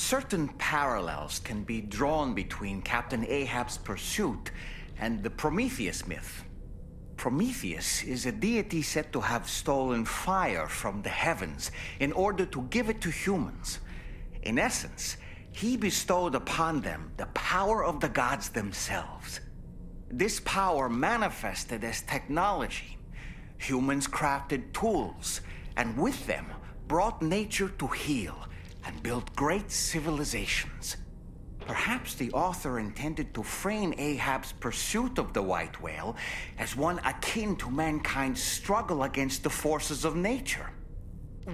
Certain parallels can be drawn between Captain Ahab's pursuit and the Prometheus myth. Prometheus is a deity said to have stolen fire from the heavens in order to give it to humans. In essence, he bestowed upon them the power of the gods themselves. This power manifested as technology. Humans crafted tools, and with them brought nature to heal and built great civilizations. Perhaps the author intended to frame Ahab's pursuit of the white whale as one akin to mankind's struggle against the forces of nature.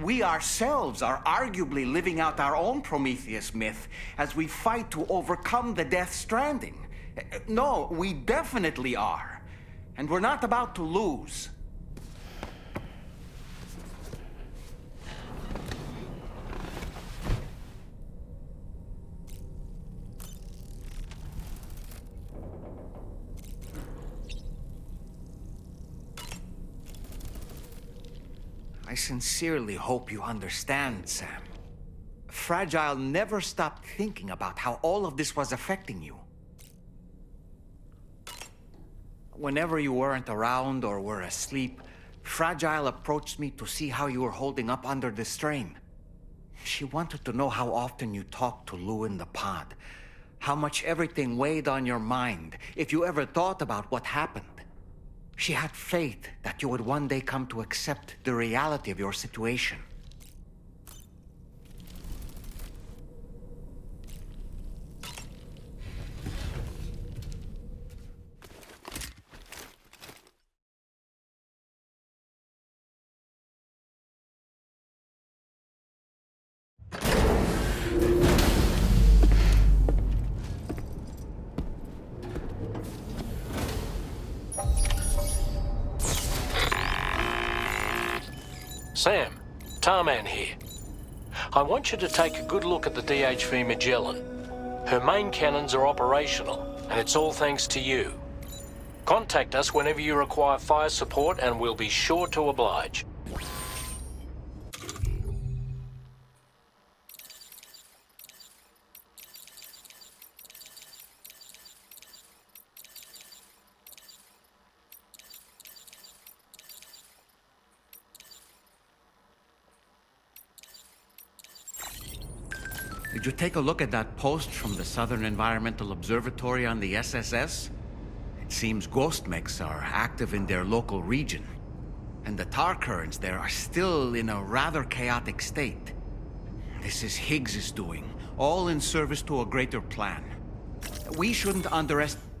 We ourselves are arguably living out our own Prometheus myth as we fight to overcome the Death Stranding. No, we definitely are. And we're not about to lose. I sincerely hope you understand, Sam. Fragile never stopped thinking about how all of this was affecting you. Whenever you weren't around or were asleep, Fragile approached me to see how you were holding up under the strain. She wanted to know how often you talked to Lou in the pod, how much everything weighed on your mind, if you ever thought about what happened. She had faith that you would one day come to accept the reality of your situation. Sam, Tarman here. I want you to take a good look at the DHV Magellan. Her main cannons are operational, and it's all thanks to you. Contact us whenever you require fire support, and we'll be sure to oblige. Did you take a look at that post from the Southern Environmental Observatory on the SSS? It seems ghost mechs are active in their local region, and the tar currents there are still in a rather chaotic state. This is Higgs's doing, all in service to a greater plan. We shouldn't underestimate...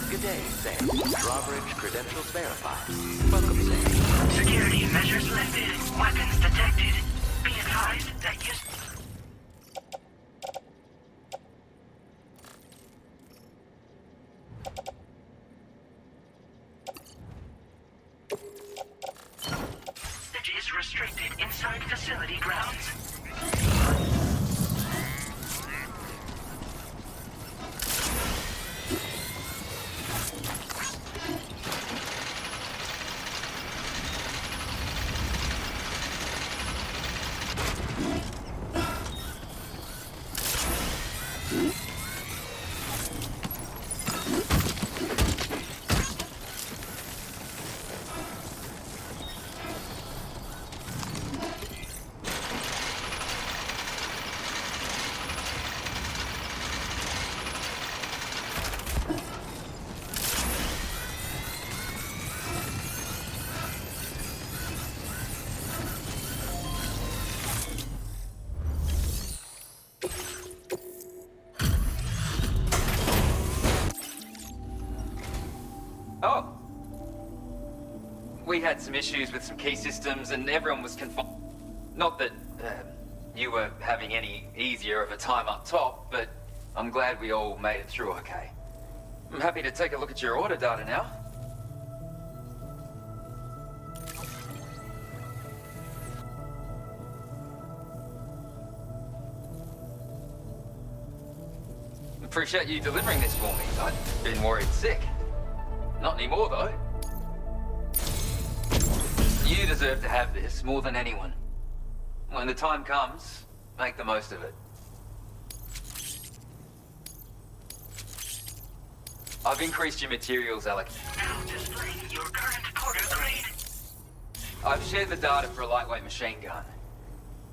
Good day, Sam. Drawbridge credentials verified. Welcome, Sam. Security measures lifted. Weapons detected. Be advised that you... is restricted inside facility grounds. we had some issues with some key systems and everyone was confined. Not that you were having any easier of a time up top, but I'm glad we all made it through okay. I'm happy to take a look at your order data now. Appreciate you delivering this for me. I've been worried sick. Not anymore, though. You deserve to have this more than anyone. When the time comes, make the most of it. I've increased your materials, Alec. Now displaying your current porter grade. I've shared the data for a lightweight machine gun.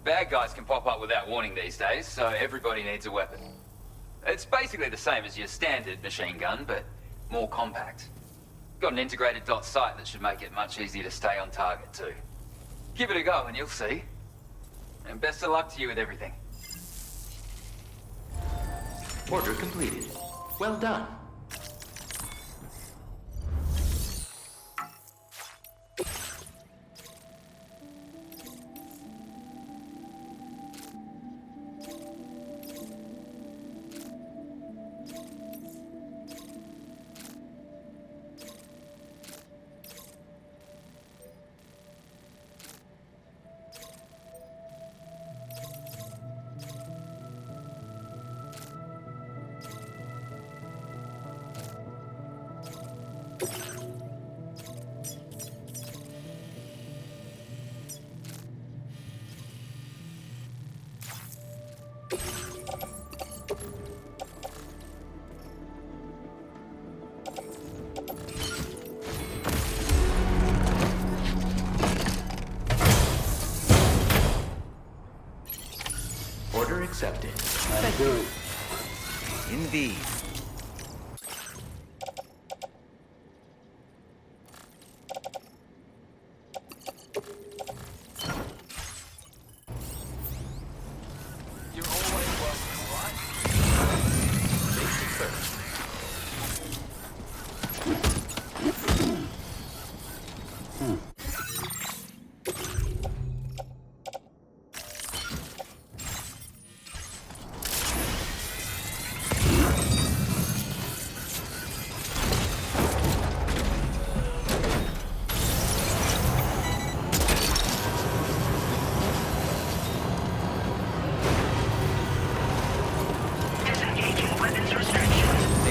Bad guys can pop up without warning these days, so everybody needs a weapon. It's basically the same as your standard machine gun, but more compact. Got an integrated dot sight that should make it much easier to stay on target too. Give it a go and you'll see. And best of luck to you with everything. Order completed. Well done. Order accepted. Thank you. Indeed. You're always welcome, alright? Safety first. Disengaging weapons restrictions.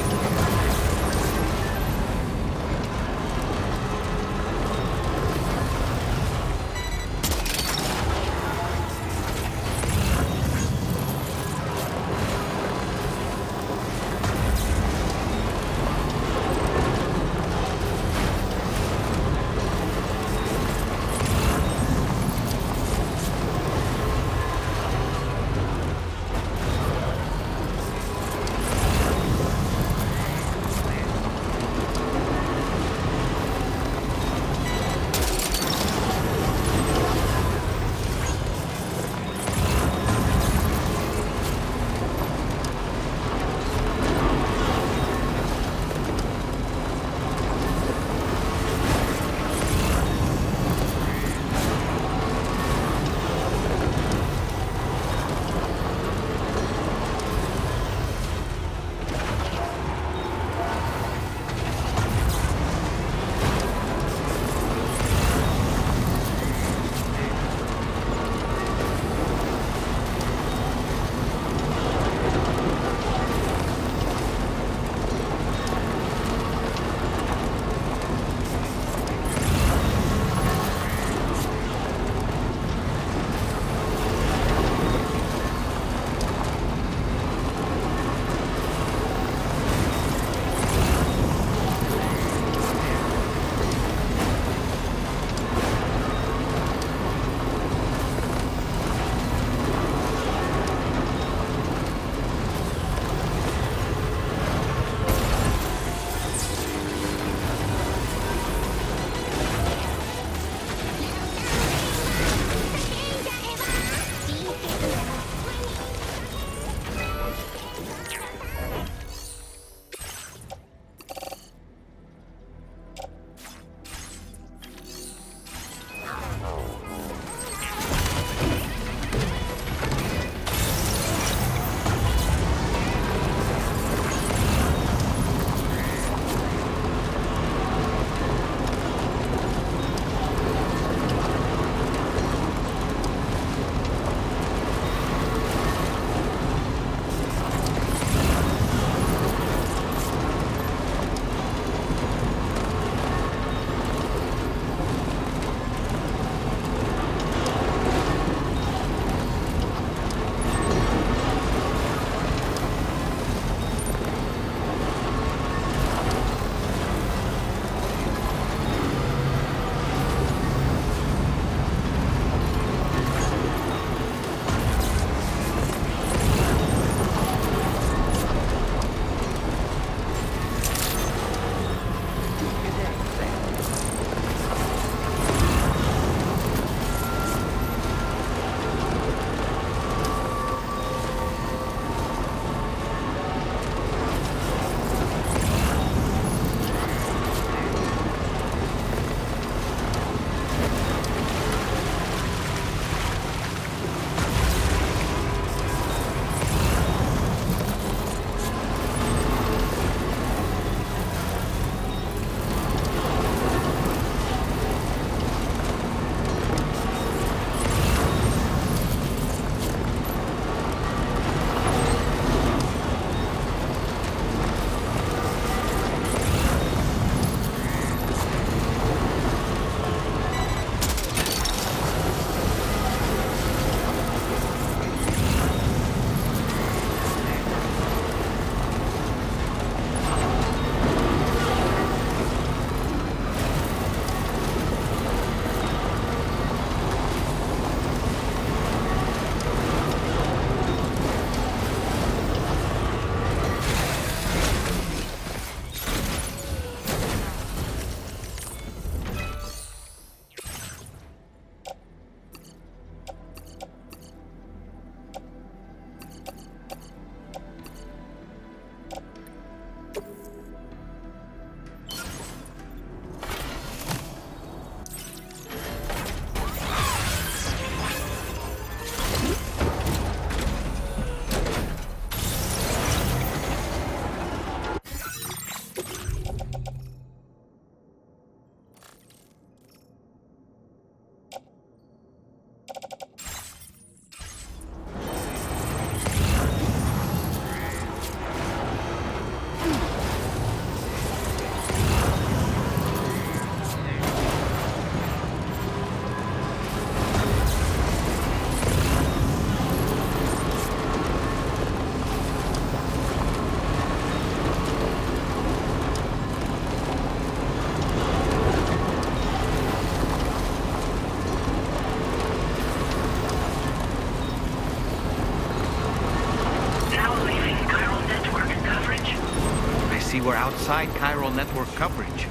were outside chiral network coverage.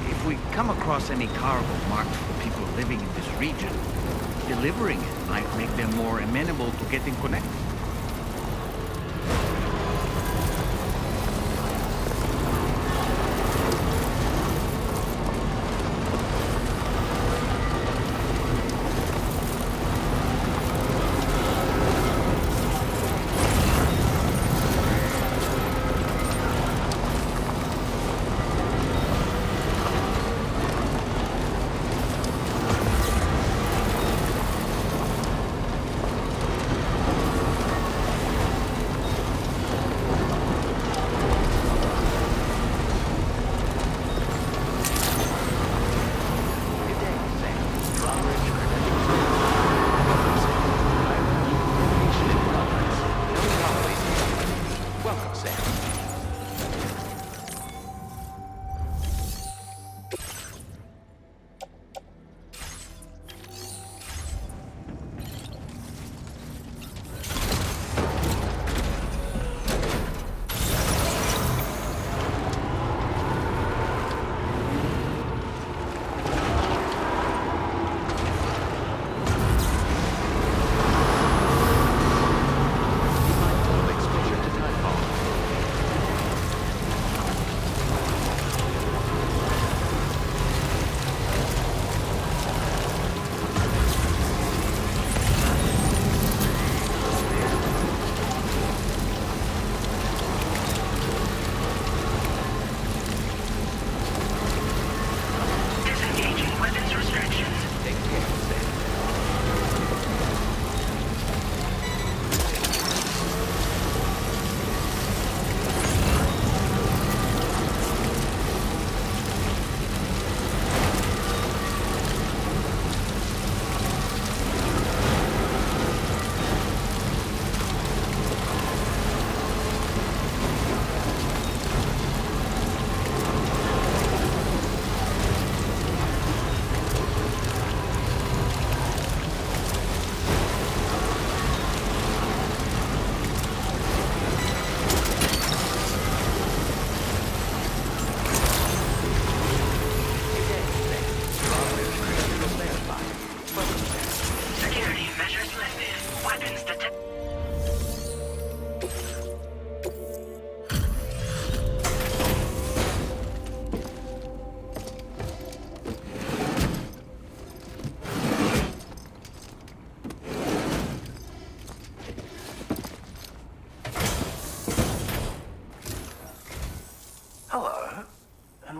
If we come across any cargo marked for people living in this region, delivering it might make them more amenable to getting connected.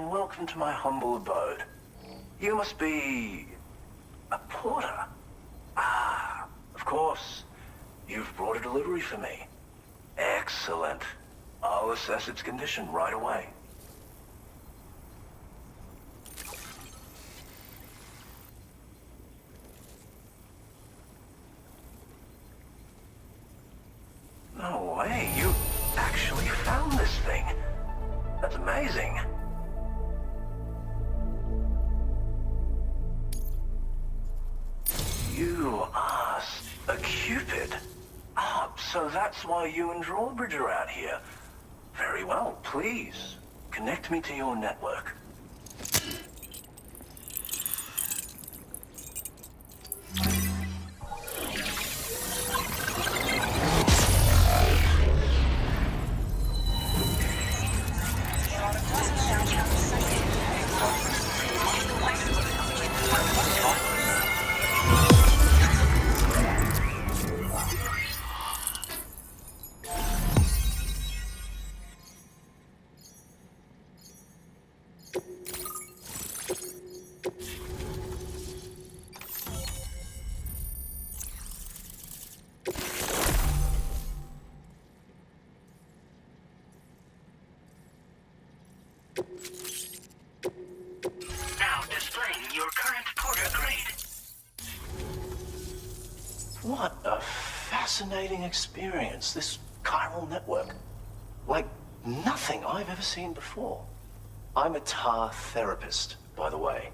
Welcome to my humble abode. You must be a porter. Ah, of course. You've brought a delivery for me. Excellent. I'll assess its condition right away. No way, you actually found this thing. That's amazing. You are a Cupid. Ah, so that's why you and Drawbridge are out here. Very well, please. Connect me to your network. Now displaying your current porter grade. What a fascinating experience, this chiral network. Like nothing I've ever seen before. I'm a tar therapist, by the way.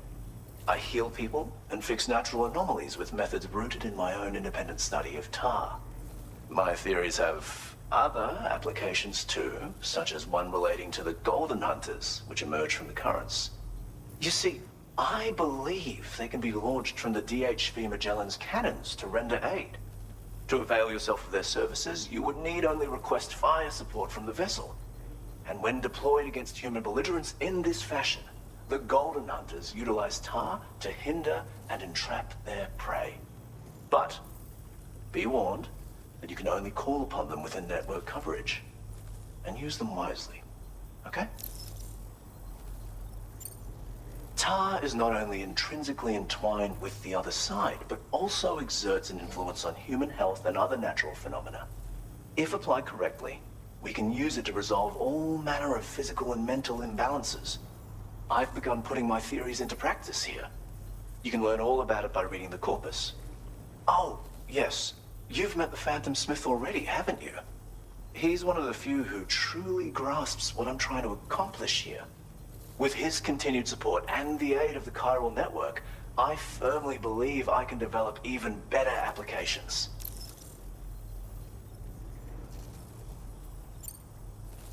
I heal people and fix natural anomalies with methods rooted in my own independent study of tar. My theories have other applications too, such as one relating to the golden hunters, which emerge from the currents. You see, I believe they can be launched from the DHV Magellan's cannons to render aid. To avail yourself of their services, you would need only request fire support from the vessel. And when deployed against human belligerents in this fashion, the golden hunters utilize tar to hinder and entrap their prey. But be warned that you can only call upon them within network coverage, and use them wisely, okay? Tar is not only intrinsically entwined with the other side, but also exerts an influence on human health and other natural phenomena. If applied correctly, we can use it to resolve all manner of physical and mental imbalances. I've begun putting my theories into practice here. You can learn all about it by reading the corpus. Oh, yes. You've met the Phantom Smith already, haven't you? He's one of the few who truly grasps what I'm trying to accomplish here. With his continued support and the aid of the chiral network, I firmly believe I can develop even better applications.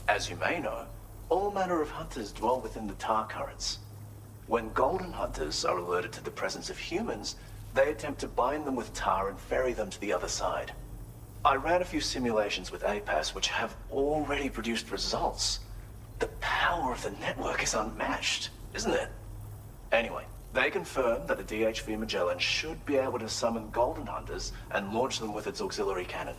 As you may know, all manner of hunters dwell within the tar currents. When golden hunters are alerted to the presence of humans, they attempt to bind them with tar and ferry them to the other side. I ran a few simulations with APAS which have already produced results. The power of the network is unmatched, isn't it? Anyway, they confirm that the DHV Magellan should be able to summon golden hunters and launch them with its auxiliary cannon.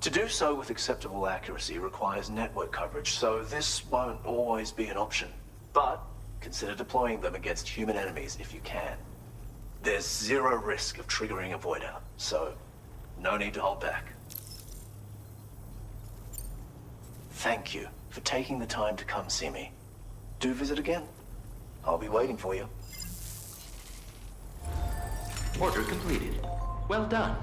To do so with acceptable accuracy requires network coverage, so this won't always be an option. But consider deploying them against human enemies if you can. There's zero risk of triggering a void out, so no need to hold back. Thank you for taking the time to come see me. Do visit again. I'll be waiting for you. Order completed. Well done.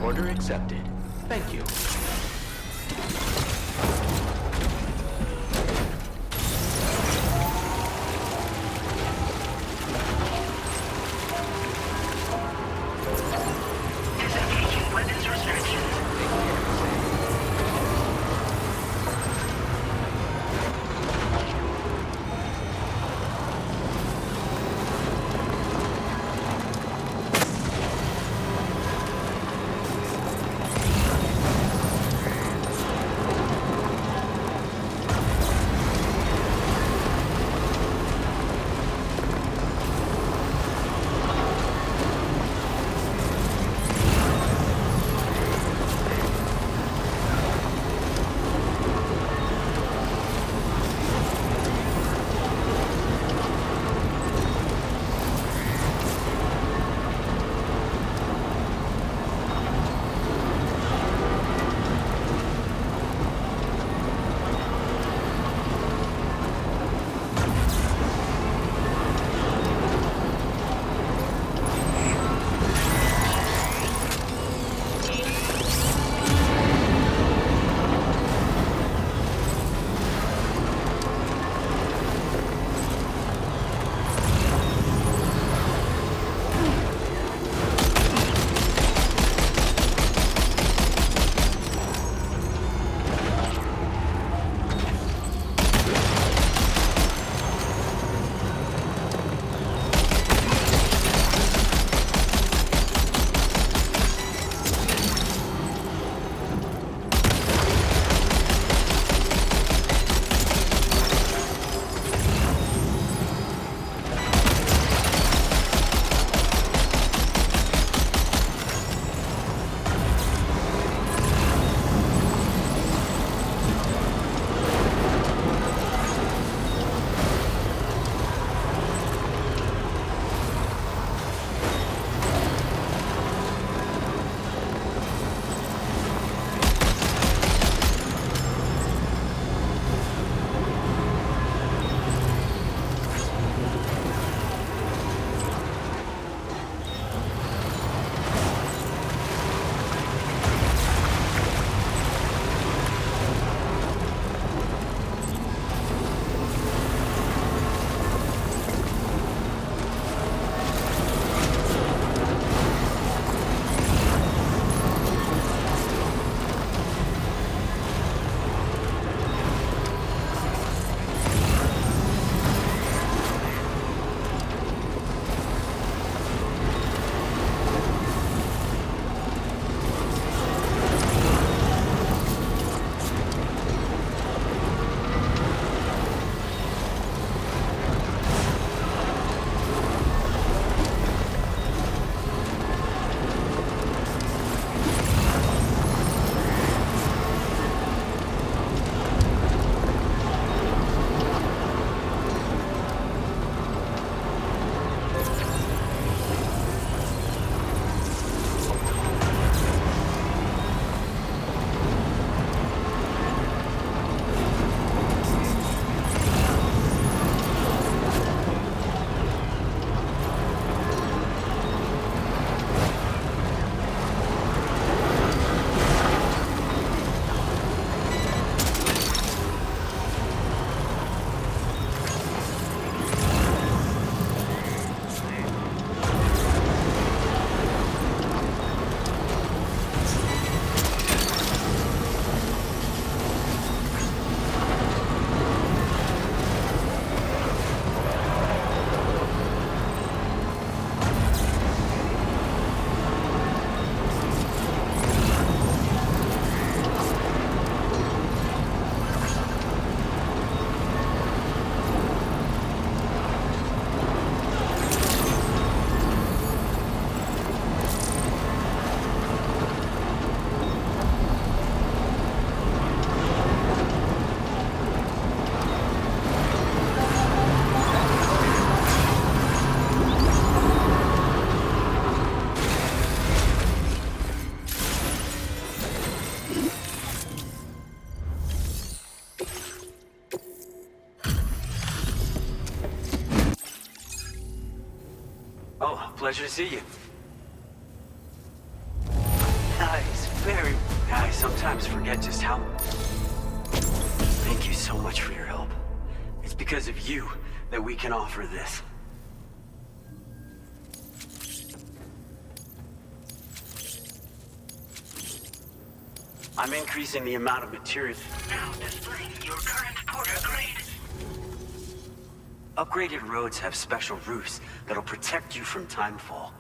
Order accepted. Thank you. Disengaging weapons restrictions. Oh, pleasure to see you. It's very... I sometimes forget just how... Thank you so much for your help. It's because of you that we can offer this. I'm increasing the amount of material... Now displaying your current porter grade. Upgraded roads have special roofs that'll protect you from timefall.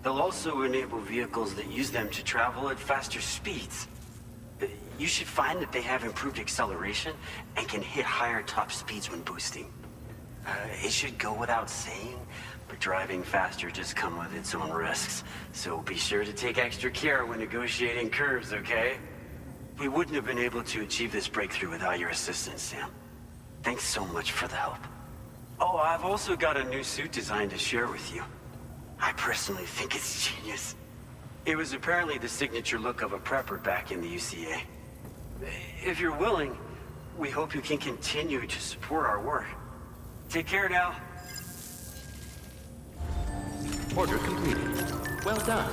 They'll also enable vehicles that use them to travel at faster speeds. You should find that they have improved acceleration and can hit higher top speeds when boosting. It should go without saying, but driving faster just comes with its own risks. So be sure to take extra care when negotiating curves, okay? We wouldn't have been able to achieve this breakthrough without your assistance, Sam. Thanks so much for the help. Oh, I've also got a new suit designed to share with you. I personally think it's genius. It was apparently the signature look of a prepper back in the UCA. If you're willing, we hope you can continue to support our work. Take care now. Order completed. Well done.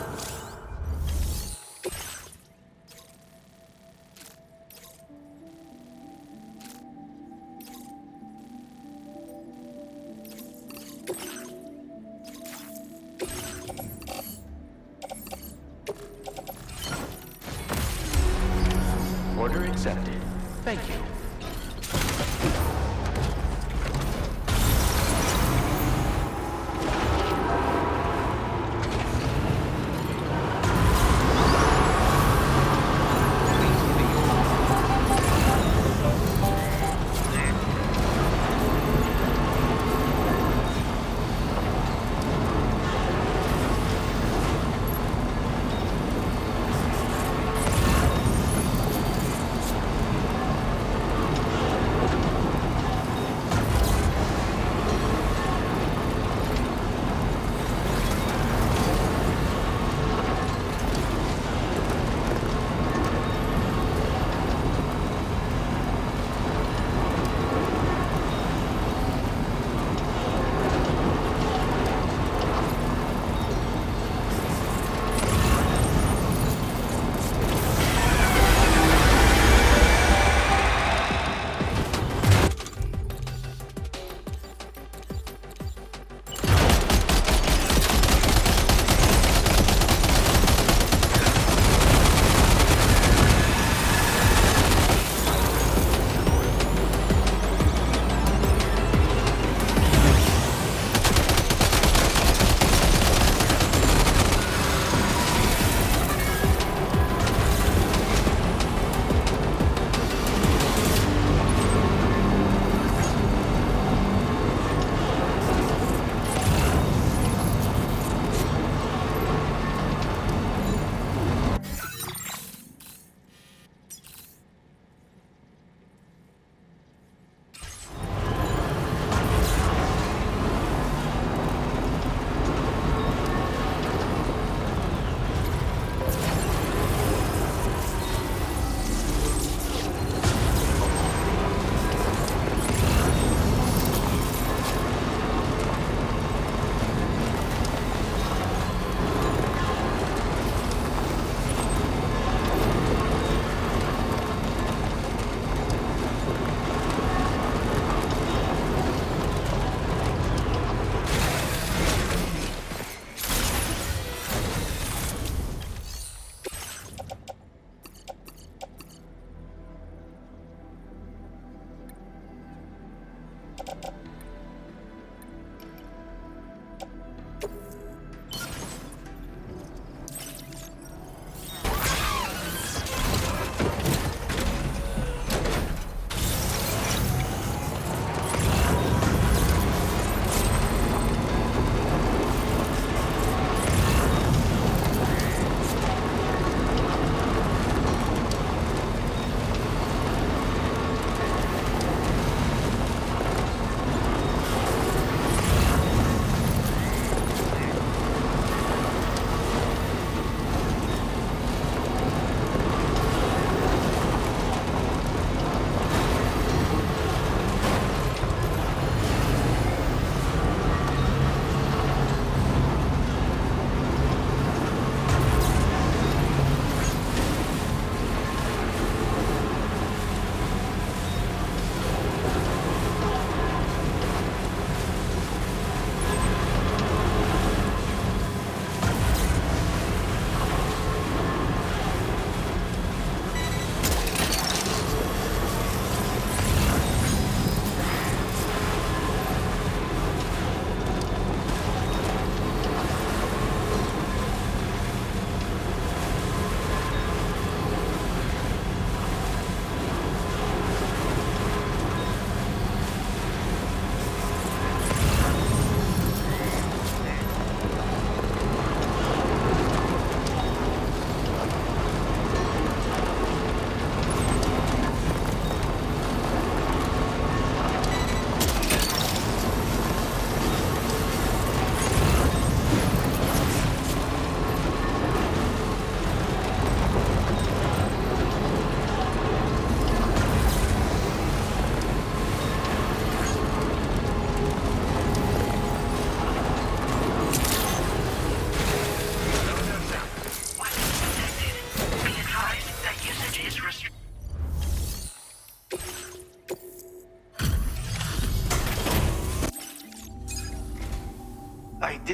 Order accepted. Thank you.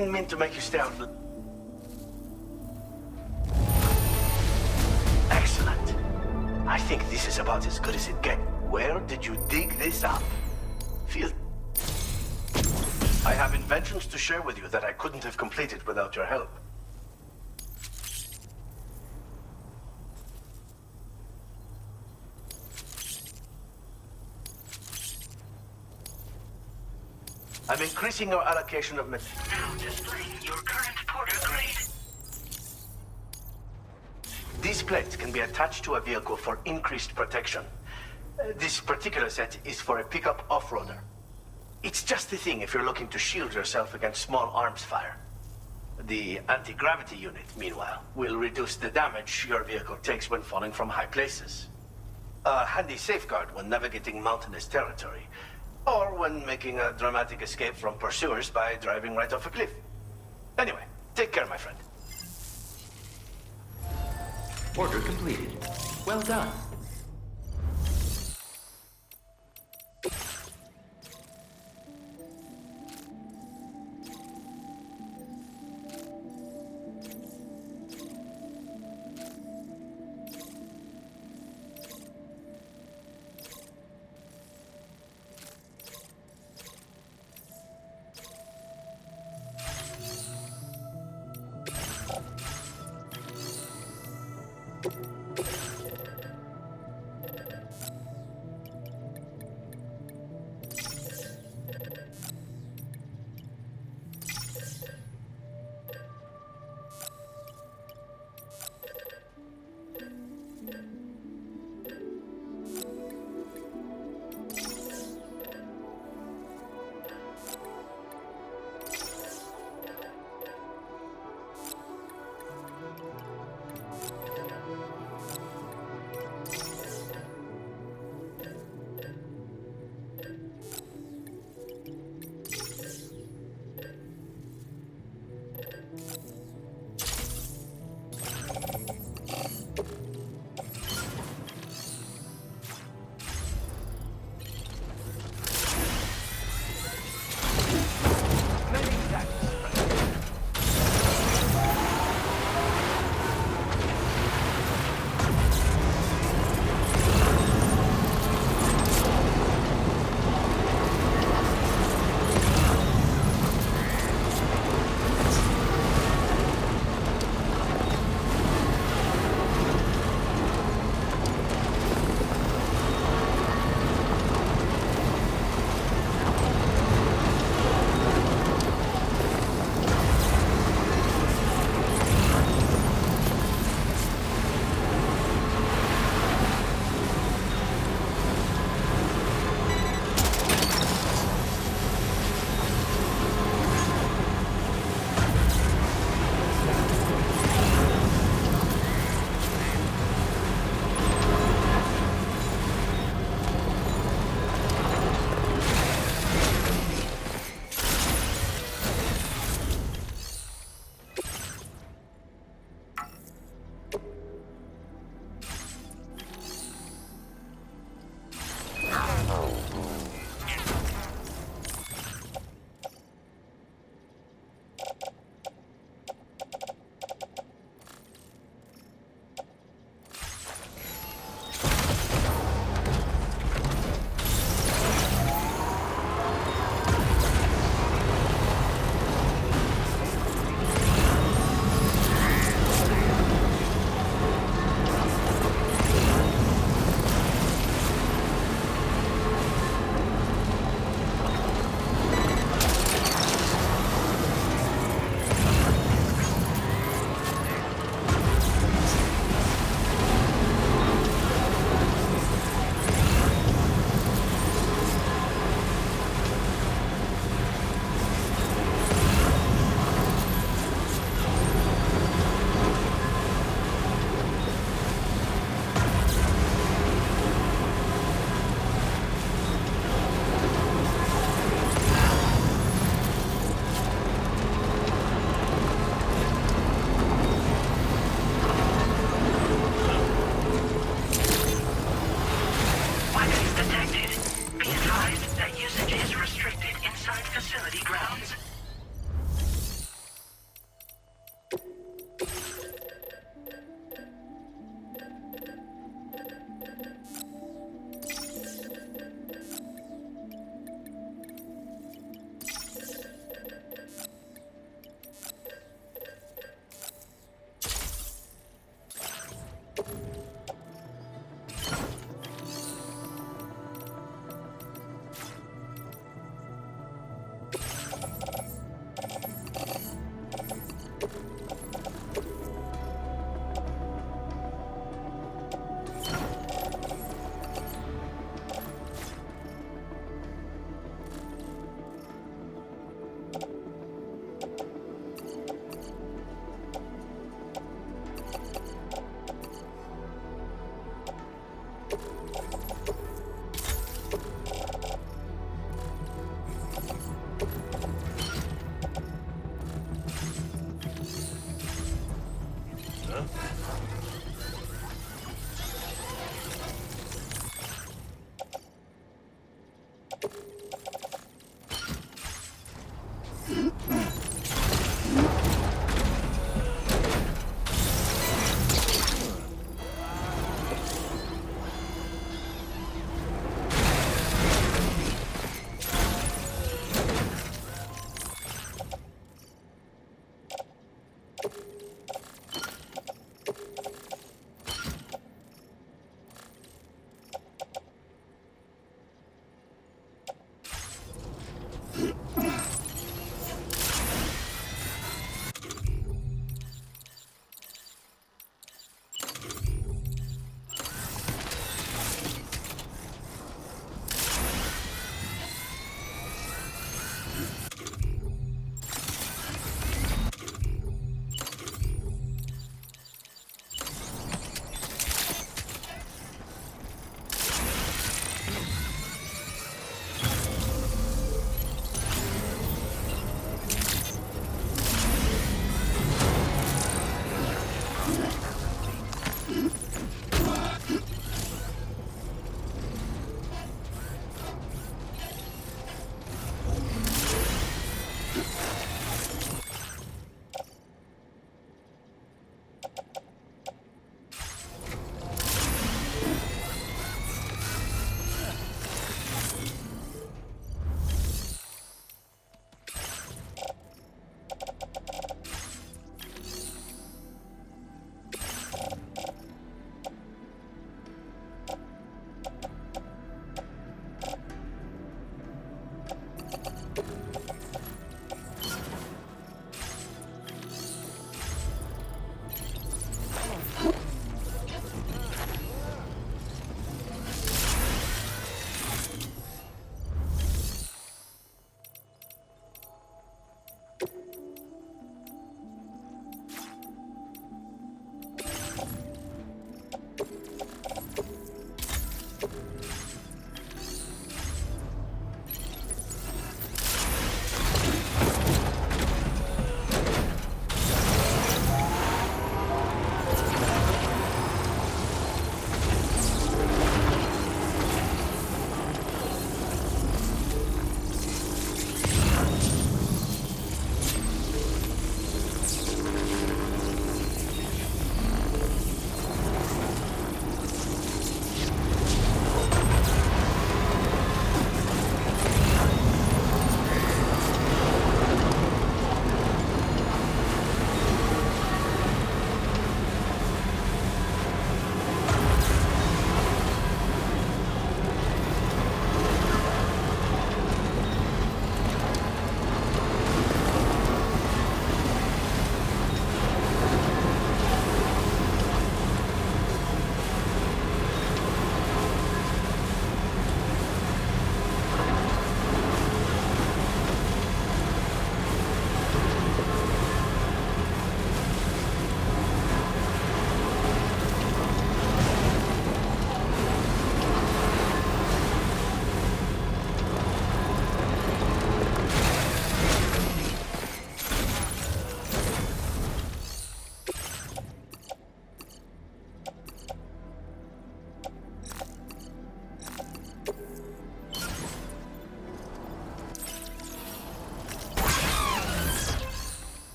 didn't mean to make you stay out. Excellent. I think this is about as good as it gets. Where did you dig this up? Feel... I have inventions to share with you that I couldn't have completed without your help. I'm increasing your allocation of material. Now displaying your current porter grade. These plates can be attached to a vehicle for increased protection. This particular set is for a pickup off-roader. It's just the thing if you're looking to shield yourself against small arms fire. The anti-gravity unit, meanwhile, will reduce the damage your vehicle takes when falling from high places. A handy safeguard when navigating mountainous territory, or when making a dramatic escape from pursuers by driving right off a cliff. Anyway, take care, my friend. Order completed. Well done.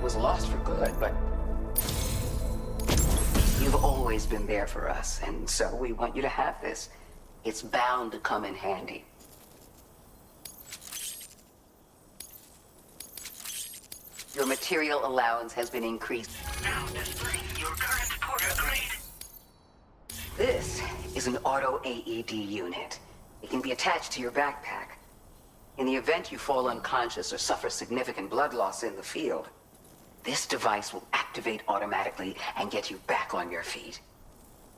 was lost for good, but you've always been there for us, and so we want you to have this. It's bound to come in handy. Your material allowance has been increased. Now displaying your current Porter grade. This is an auto AED unit. It can be attached to your backpack. In the event you fall unconscious or suffer significant blood loss in the field, this device will activate automatically and get you back on your feet.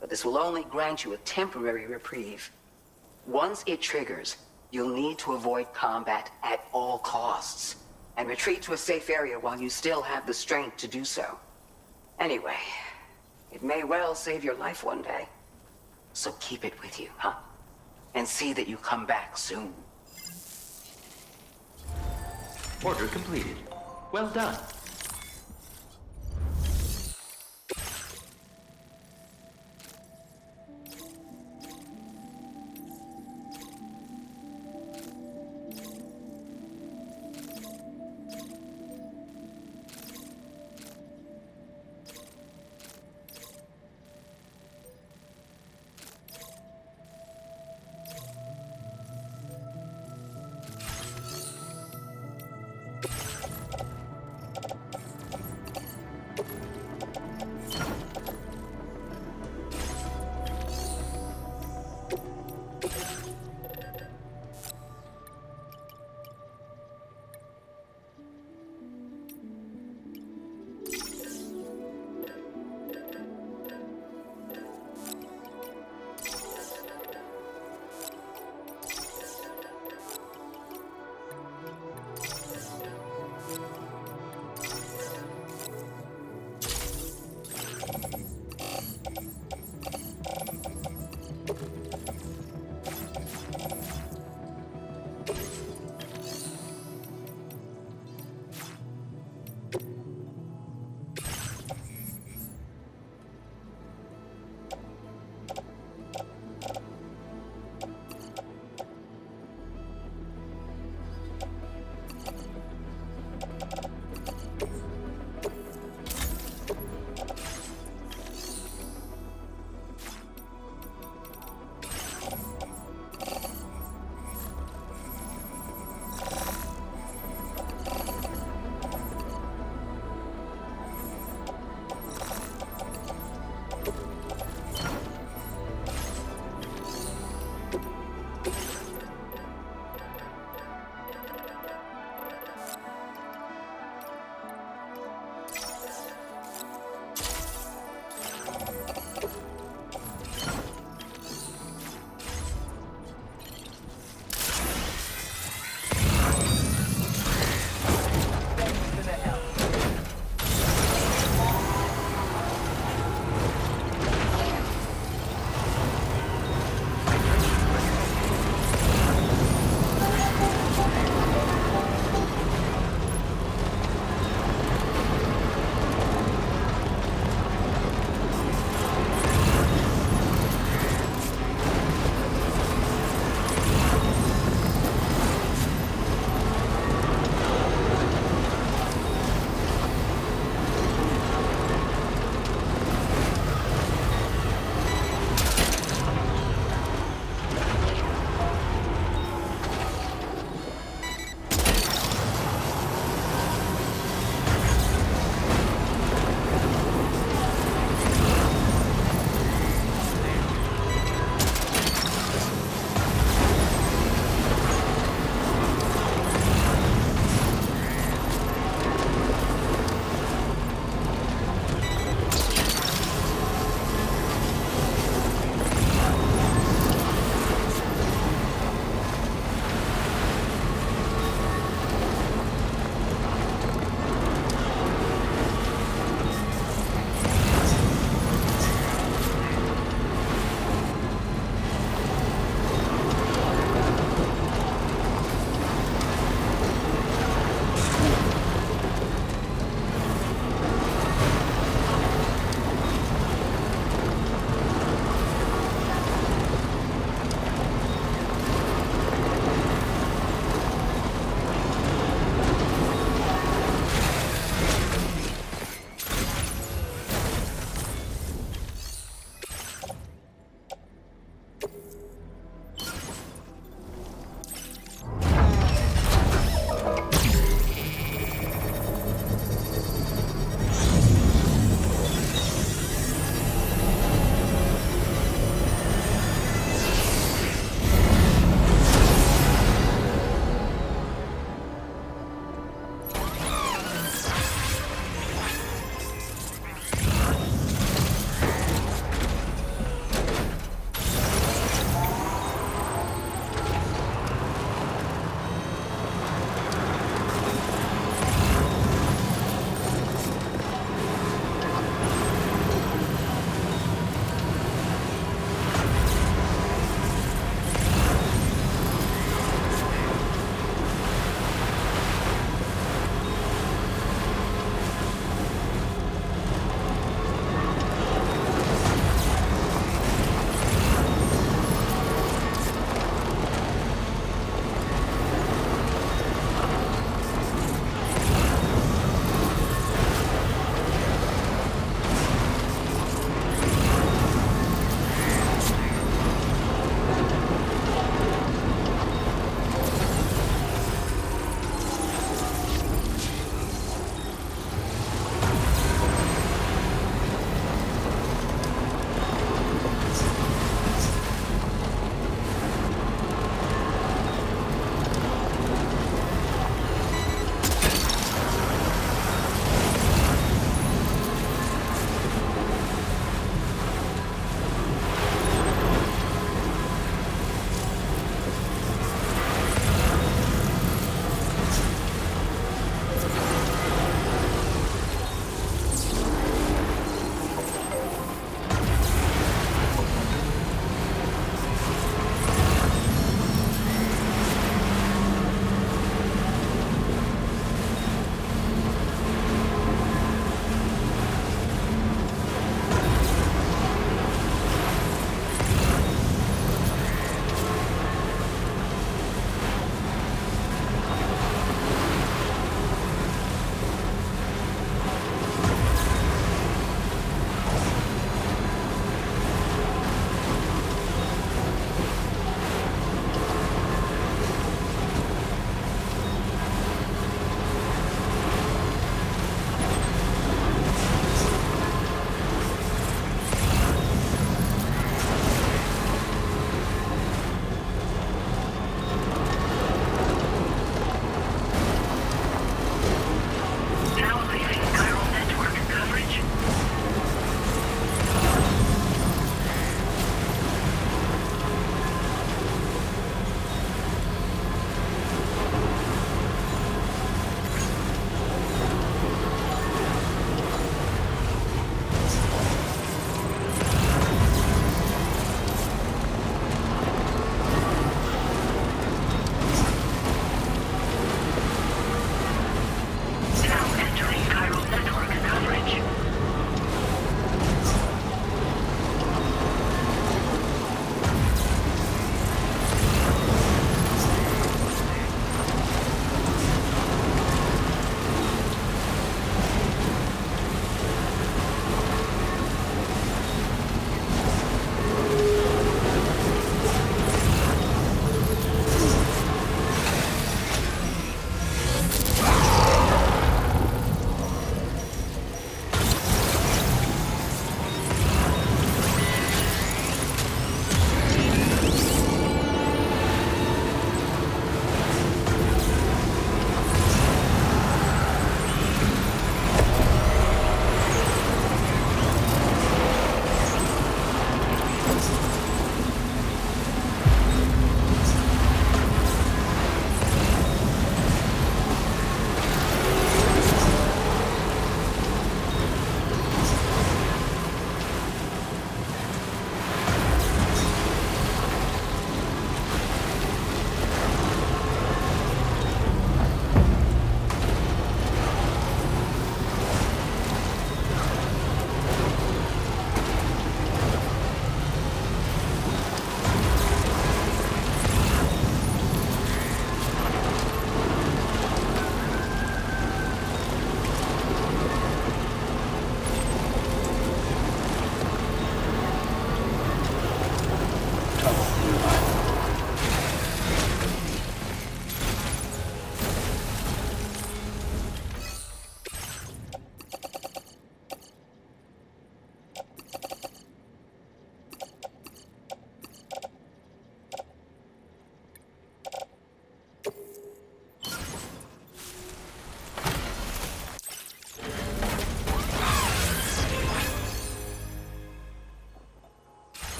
But this will only grant you a temporary reprieve. Once it triggers, you'll need to avoid combat at all costs and retreat to a safe area while you still have the strength to do so. Anyway, it may well save your life one day. So keep it with you, huh? And see that you come back soon. Order completed. Well done.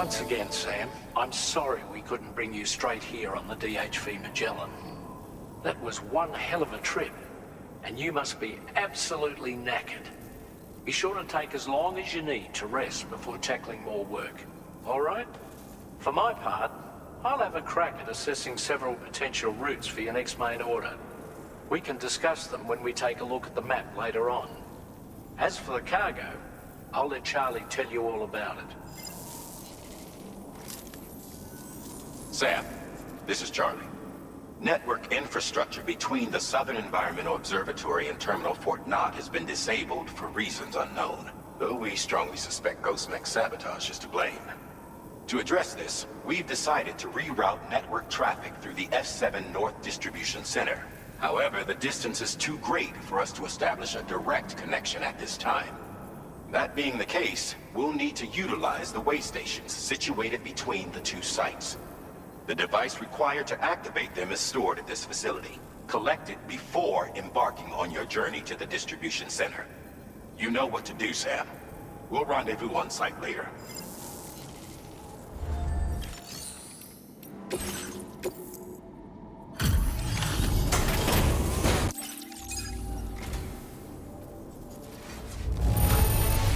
Once again, Sam, I'm sorry we couldn't bring you straight here on the DHV Magellan. That was one hell of a trip, and you must be absolutely knackered. Be sure to take as long as you need to rest before tackling more work. All right? For my part, I'll have a crack at assessing several potential routes for your next main order. We can discuss them when we take a look at the map later on. As for the cargo, I'll let Charlie tell you all about it. Sam, this is Charlie. Network infrastructure between the Southern Environmental Observatory and Terminal Fort Knott has been disabled for reasons unknown, though we strongly suspect Ghostmech's sabotage is to blame. To address this, we've decided to reroute network traffic through the F7 North Distribution Center. However, the distance is too great for us to establish a direct connection at this time. That being the case, we'll need to utilize the way stations situated between the two sites. The device required to activate them is stored at this facility. Collect it before embarking on your journey to the distribution center. You know what to do, Sam. We'll rendezvous on site later.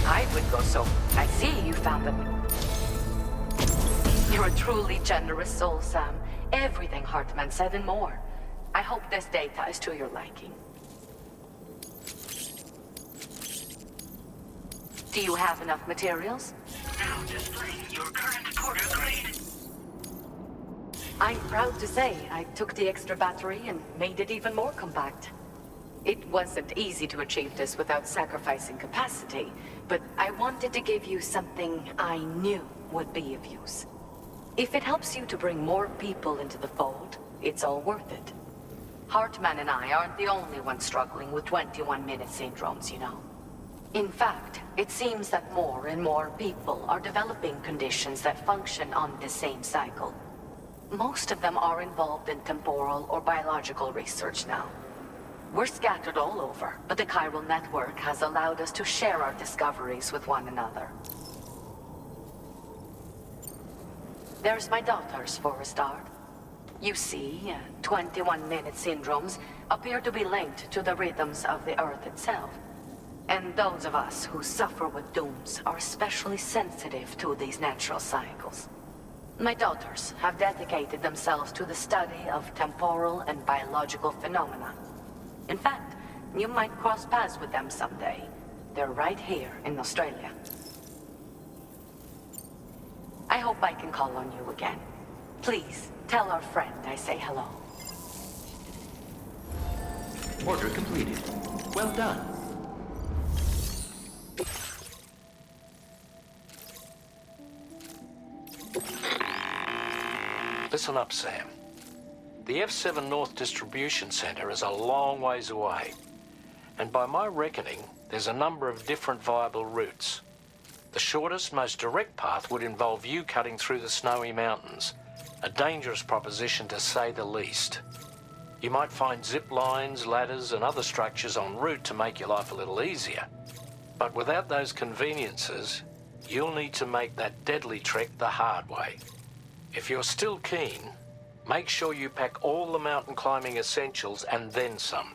I would go so. I see you found them. You're a truly generous soul, Sam. Everything Hartman said and more. I hope this data is to your liking. Do you have enough materials? Now displaying your current porter grade. I'm proud to say I took the extra battery and made it even more compact. It wasn't easy to achieve this without sacrificing capacity, but I wanted to give you something I knew would be of use. If it helps you to bring more people into the fold, it's all worth it. Hartman and I aren't the only ones struggling with 21-minute syndromes, you know. In fact, it seems that more and more people are developing conditions that function on the same cycle. Most of them are involved in temporal or biological research now. We're scattered all over, but the chiral network has allowed us to share our discoveries with one another. There's my daughters for a start. You see, 21-minute syndromes appear to be linked to the rhythms of the Earth itself. And those of us who suffer with dooms are especially sensitive to these natural cycles. My daughters have dedicated themselves to the study of temporal and biological phenomena. In fact, you might cross paths with them someday. They're right here in Australia. I hope I can call on you again. Please, tell our friend I say hello. Order completed. Well done. Listen up, Sam. The F7 North Distribution Center is a long ways away. And by my reckoning, there's a number of different viable routes. The shortest, most direct path would involve you cutting through the snowy mountains. A dangerous proposition to say the least. You might find zip lines, ladders and other structures en route to make your life a little easier. But without those conveniences, you'll need to make that deadly trek the hard way. If you're still keen, make sure you pack all the mountain climbing essentials and then some.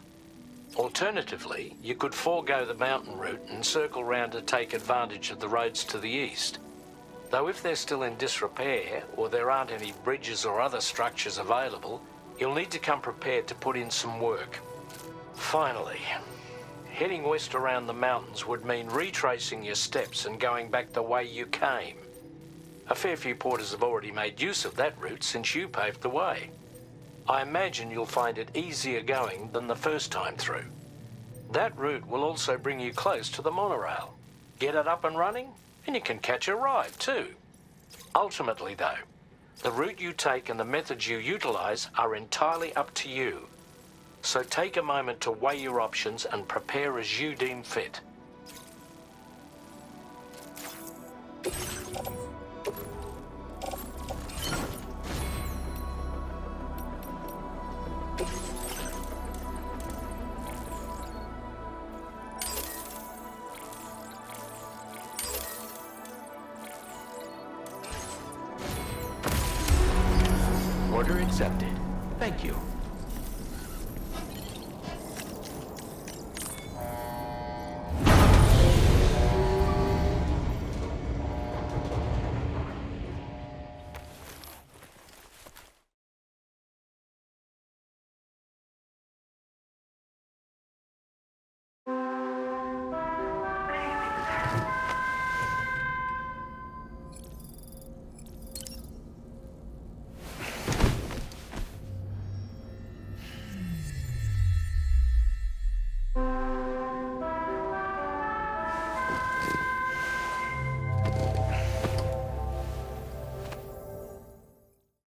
Alternatively, you could forego the mountain route and circle round to take advantage of the roads to the east. Though if they're still in disrepair, or there aren't any bridges or other structures available, you'll need to come prepared to put in some work. Finally, heading west around the mountains would mean retracing your steps and going back the way you came. A fair few porters have already made use of that route since you paved the way. I imagine you'll find it easier going than the first time through. That route will also bring you close to the monorail. Get it up and running, and you can catch a ride too. Ultimately though, the route you take and the methods you utilize are entirely up to you. So take a moment to weigh your options and prepare as you deem fit. Order accepted. Thank you.